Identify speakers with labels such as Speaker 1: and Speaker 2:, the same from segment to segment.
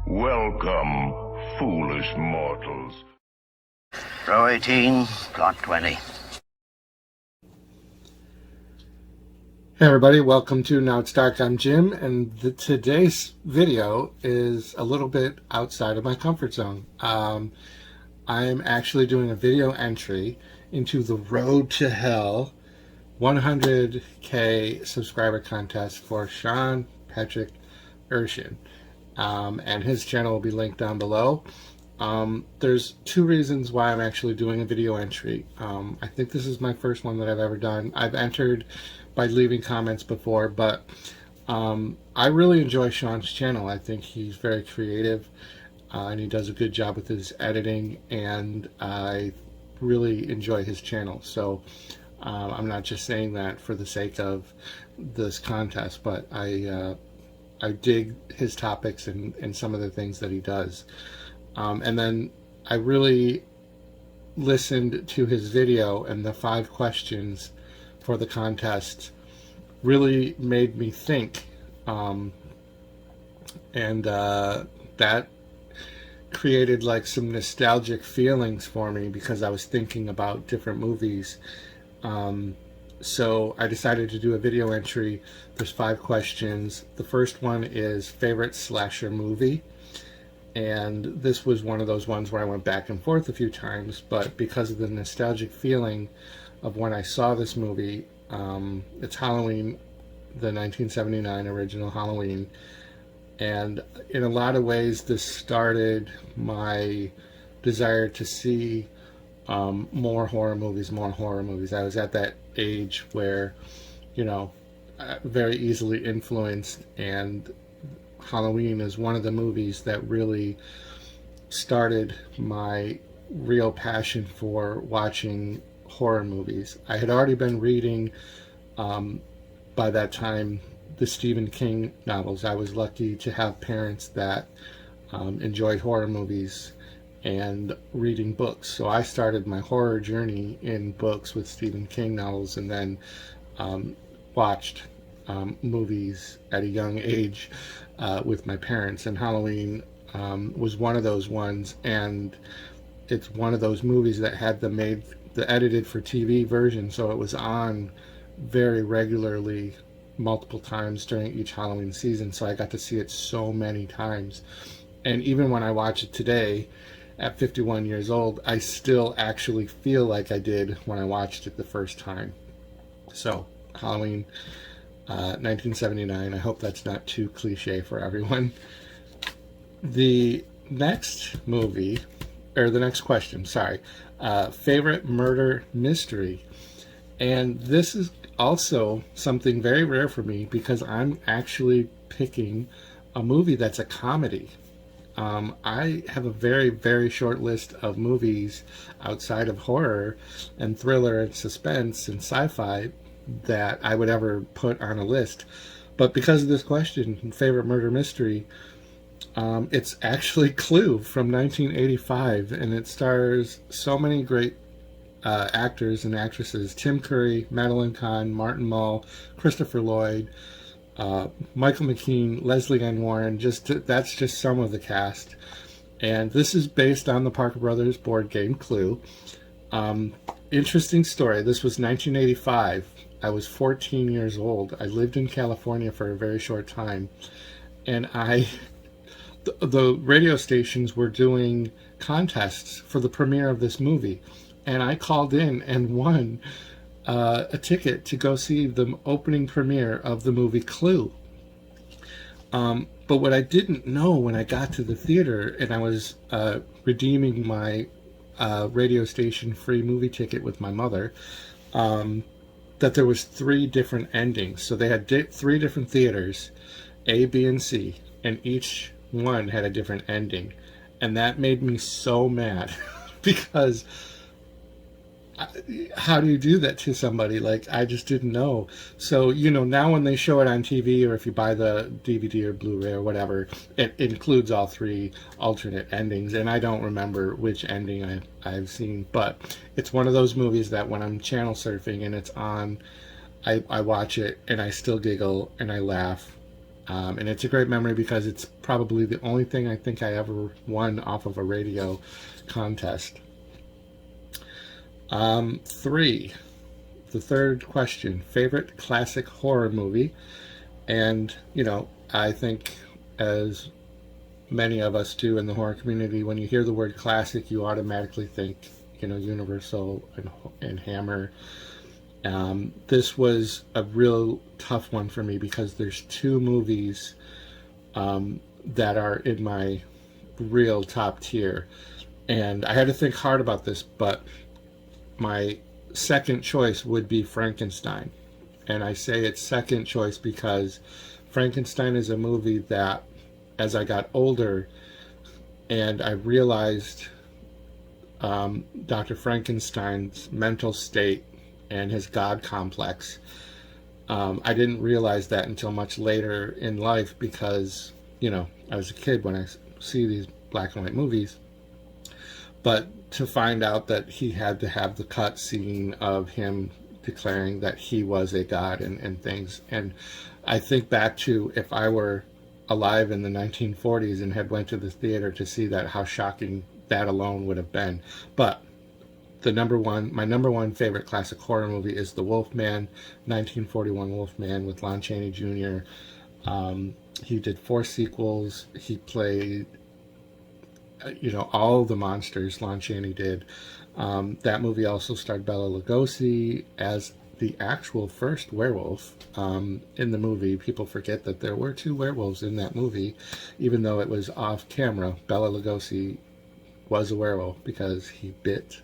Speaker 1: Welcome, foolish mortals.
Speaker 2: Row 18, plot 20.
Speaker 3: Hey everybody, welcome to Now It's Dark. I'm Jim, and today's video is a little bit outside of my comfort zone. I'm actually doing a video entry into the Road to Hell 100K subscriber contest for Sean Patrick Erschen, and his channel will be linked down below. There's two reasons why I'm actually doing a video entry. I think this is my first one that I've ever done. I've entered by leaving comments before, but I really enjoy Sean's channel. I think he's very creative, and he does a good job with his editing, and I really enjoy his channel. So I'm not just saying that for the sake of this contest, but I dig his topics and some of the things that he does. And then I really listened to his video, and the 5 questions for the contest really made me think. That created like some nostalgic feelings for me because I was thinking about different movies. So I decided to do a video entry. There's 5 questions. The first one is favorite slasher movie. And this was one of those ones where I went back and forth a few times, but because of the nostalgic feeling of when I saw this movie, it's Halloween, the 1979 original Halloween. And in a lot of ways, this started my desire to see more horror movies. I was at that age where, very easily influenced, and Halloween is one of the movies that really started my real passion for watching horror movies. I had already been reading, by that time, the Stephen King novels. I was lucky to have parents that enjoyed horror movies and reading books. So I started my horror journey in books with Stephen King novels, and then watched movies at a young age with my parents. And Halloween was one of those ones, and it's one of those movies that had the edited for TV version, so it was on very regularly, multiple times during each Halloween season, so I got to see it so many times. And even when I watch it today at 51 years old, I still actually feel like I did when I watched it the first time. So Halloween 1979. I hope that's not too cliche for everyone. The next movie, or the next question, sorry, favorite murder mystery. And this is also something very rare for me because I'm actually picking a movie that's a comedy. I have a very, very short list of movies outside of horror and thriller and suspense and sci-fi that I would ever put on a list. But because of this question, favorite murder mystery, it's actually Clue from 1985, and it stars so many great actors and actresses: Tim Curry, Madeline Kahn, Martin Mull, Christopher Lloyd, Michael McKean, Leslie Ann Warren. That's just some of the cast. And this is based on the Parker Brothers board game Clue. Interesting story. This was 1985. I was 14 years old. I lived in California for a very short time, and the radio stations were doing contests for the premiere of this movie, and I called in and won a ticket to go see the opening premiere of the movie Clue. But what I didn't know when I got to the theater and I was redeeming my radio station free movie ticket with my mother, that there was 3 different endings. So they had 3 different theaters, A, B, and C, and each one had a different ending. And that made me so mad because how do you do that to somebody? Like, I just didn't know. So, now when they show it on TV, or if you buy the DVD or Blu-ray or whatever, it includes all 3 alternate endings. And I don't remember which ending I've seen, but it's one of those movies that when I'm channel surfing and it's on, I watch it and I still giggle and I laugh And it's a great memory because it's probably the only thing I think I ever won off of a radio contest. 3. The third question, favorite classic horror movie. And, I think as many of us do in the horror community, when you hear the word classic, you automatically think, Universal and Hammer. This was a real tough one for me because there's 2 movies that are in my real top tier. And I had to think hard about this, but my second choice would be Frankenstein. And I say it's second choice because Frankenstein is a movie that, as I got older and I realized Dr. Frankenstein's mental state and his God complex, I didn't realize that until much later in life because, I was a kid when I see these black and white movies. But to find out that he had to have the cut scene of him declaring that he was a god and things. And I think back to if I were alive in the 1940s and had went to the theater to see that, how shocking that alone would have been. But my number one favorite classic horror movie is The Wolfman, 1941 Wolfman with Lon Chaney Jr. He did 4 sequels. He played, all the monsters Lon Chaney did. That movie also starred Bela Lugosi as the actual first werewolf in the movie. People forget that there were 2 werewolves in that movie, even though it was off camera. Bela Lugosi was a werewolf because he bit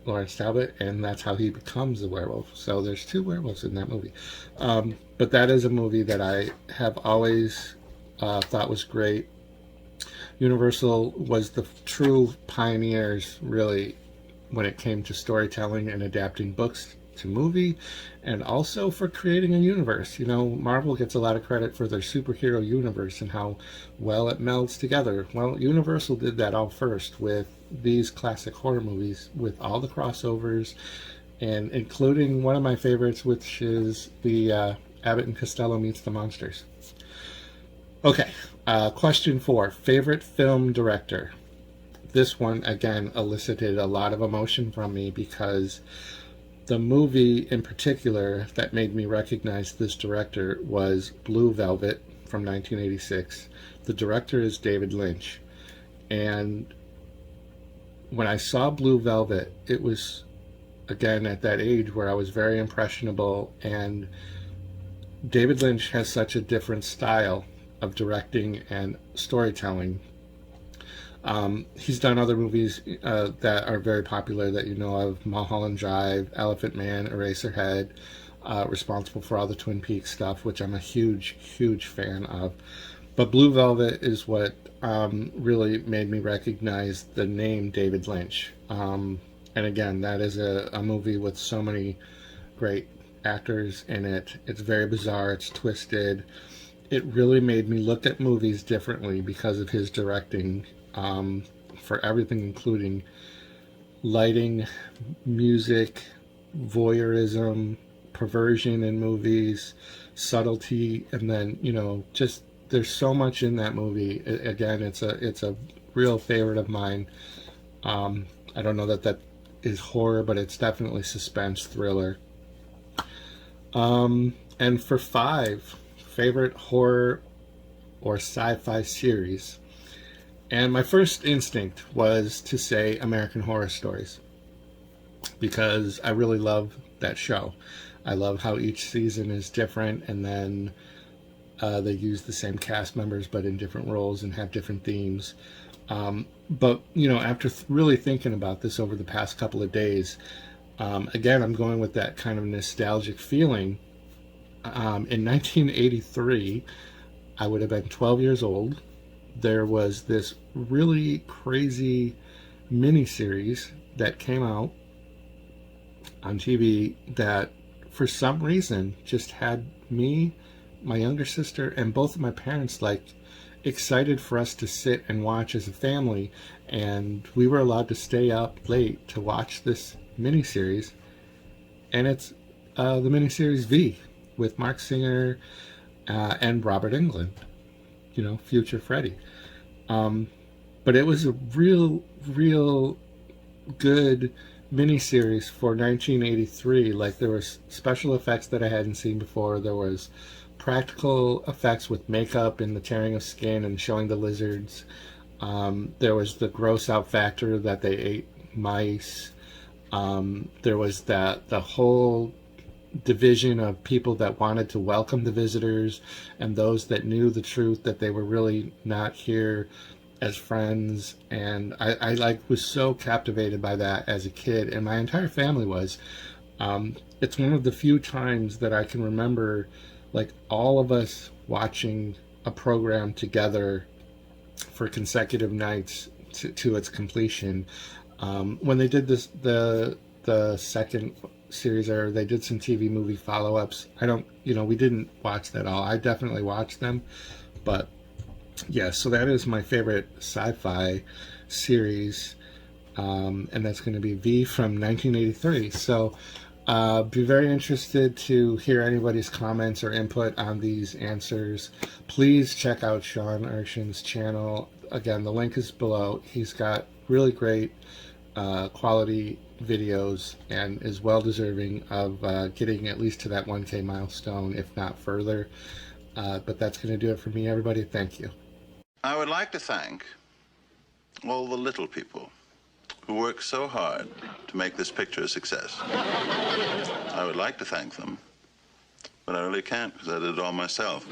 Speaker 3: Lawrence Talbot, and that's how he becomes a werewolf. So there's 2 werewolves in that movie. But that is a movie that I have always thought was great. Universal was the true pioneers, really, when it came to storytelling and adapting books to movie, and also for creating a universe. Marvel gets a lot of credit for their superhero universe and how well it melds together. Well, Universal did that all first with these classic horror movies, with all the crossovers, and including one of my favorites, which is the Abbott and Costello Meets the Monsters. Okay, question 4, favorite film director. This one, again, elicited a lot of emotion from me because the movie in particular that made me recognize this director was Blue Velvet from 1986. The director is David Lynch. And when I saw Blue Velvet, it was, again, at that age where I was very impressionable, and David Lynch has such a different style of directing and storytelling. He's done other movies that are very popular that you know of: Mulholland Drive, Elephant Man, Eraserhead, responsible for all the Twin Peaks stuff, which I'm a huge, huge fan of. But Blue Velvet is what really made me recognize the name David Lynch. And again, that is a movie with so many great actors in it. It's very bizarre, it's twisted. It really made me look at movies differently because of his directing, for everything, including lighting, music, voyeurism, perversion in movies, subtlety, and then, just there's so much in that movie. Again, it's a real favorite of mine. I don't know that is horror, but it's definitely suspense thriller. And for 5, favorite horror or sci-fi series. And my first instinct was to say American Horror Stories, because I really love that show. I love how each season is different, and then they use the same cast members but in different roles and have different themes. But after really thinking about this over the past couple of days, again, I'm going with that kind of nostalgic feeling. In 1983, I would have been 12 years old. There was this really crazy miniseries that came out on TV that, for some reason, just had me, my younger sister, and both of my parents excited for us to sit and watch as a family. And we were allowed to stay up late to watch this miniseries. And it's the miniseries V, with Mark Singer, and Robert Englund, future Freddy. But it was a real good miniseries for 1983. Like, there was special effects that I hadn't seen before. There was practical effects with makeup and the tearing of skin and showing the lizards. There was the gross out factor that they ate mice. There was the whole division of people that wanted to welcome the visitors and those that knew the truth that they were really not here as friends. And I was so captivated by that as a kid, and my entire family was. It's one of the few times that I can remember like all of us watching a program together for consecutive nights to its completion. When they did this, the second series, or they did some TV movie follow-ups, we didn't watch that all. I definitely watched them, but yeah, so that is my favorite sci-fi series, and that's going to be V from 1983. So be very interested to hear anybody's comments or input on these answers. Please check out Sean Ershen's channel. Again, the link is below. He's got really great quality videos and is well deserving of getting at least to that 1K milestone, if not further. But that's going to do it for me, everybody. Thank you.
Speaker 4: I would like to thank all the little people who work so hard to make this picture a success. I would like to thank them, but I really can't because I did it all myself.